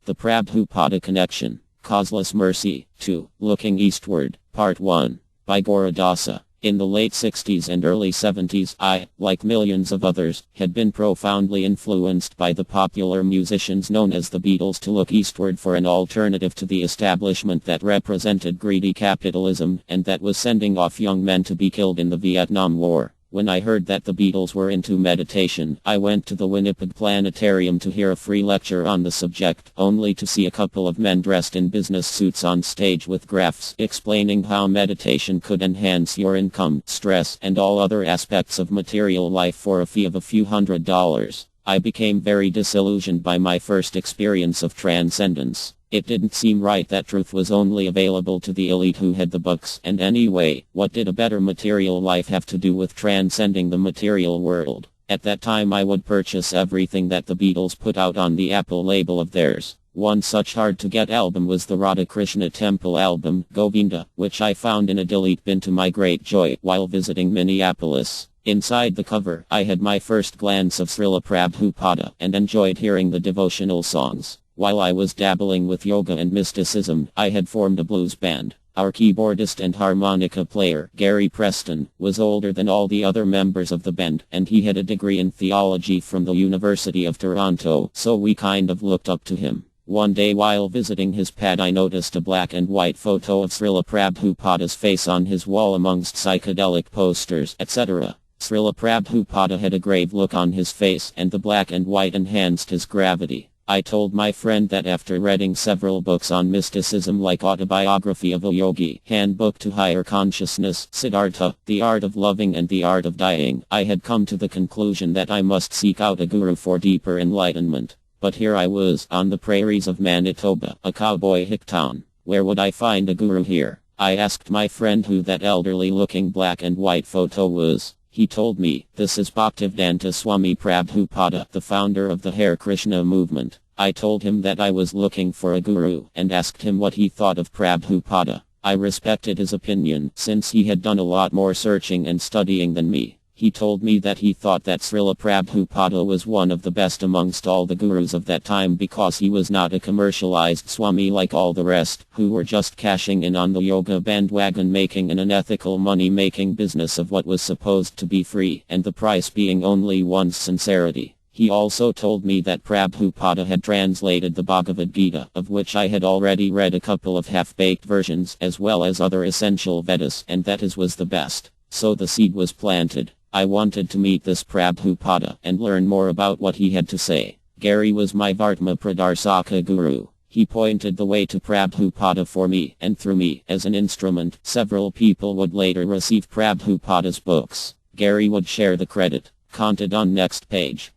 The Prabhupada Connection. Causeless Mercy. 2. Looking Eastward. Part 1. By Goradasa. In the late 60s and early 70s, I, like millions of others, had been profoundly influenced by the popular musicians known as the Beatles to look eastward for an alternative to the establishment that represented greedy capitalism and that was sending off young men to be killed in the Vietnam War. When I heard that the Beatles were into meditation, I went to the Winnipeg Planetarium to hear a free lecture on the subject, only to see a couple of men dressed in business suits on stage with graphs explaining how meditation could enhance your income, stress, and all other aspects of material life for a fee of a few $100s. I became very disillusioned by my first experience of transcendence. It didn't seem right that truth was only available to the elite who had the bucks, and anyway, what did a better material life have to do with transcending the material world? At that time I would purchase everything that the Beatles put out on the Apple label of theirs. One such hard-to-get album was the Radha Krishna Temple album, Govinda, which I found in a delete bin to my great joy while visiting Minneapolis. Inside the cover, I had my first glance of Srila Prabhupada and enjoyed hearing the devotional songs. While I was dabbling with yoga and mysticism, I had formed a blues band. Our keyboardist and harmonica player, Gary Preston, was older than all the other members of the band, and he had a degree in theology from the University of Toronto, so we kind of looked up to him. One day while visiting his pad I noticed a black and white photo of Srila Prabhupada's face on his wall amongst psychedelic posters, etc. Srila Prabhupada had a grave look on his face, and the black and white enhanced his gravity. I told my friend that after reading several books on mysticism like Autobiography of a Yogi, Handbook to Higher Consciousness, Siddhartha, The Art of Loving and the Art of Dying, I had come to the conclusion that I must seek out a guru for deeper enlightenment. But here I was, on the prairies of Manitoba, a cowboy hick town. Where would I find a guru here? I asked my friend who that elderly-looking black and white photo was. He told me, this is Bhaktivedanta Swami Prabhupada, the founder of the Hare Krishna movement. I told him that I was looking for a guru, and asked him what he thought of Prabhupada. I respected his opinion, since he had done a lot more searching and studying than me. He told me that he thought that Srila Prabhupada was one of the best amongst all the gurus of that time because he was not a commercialized Swami like all the rest, who were just cashing in on the yoga bandwagon, making an unethical money-making business of what was supposed to be free, and the price being only one's sincerity. He also told me that Prabhupada had translated the Bhagavad Gita, of which I had already read a couple of half-baked versions, as well as other essential Vedas, and that his was the best. So the seed was planted. I wanted to meet this Prabhupada and learn more about what he had to say. Gary was my Vartma Pradarsaka guru. He pointed the way to Prabhupada for me, and through me, as an instrument, several people would later receive Prabhupada's books. Gary would share the credit. Counted on next page.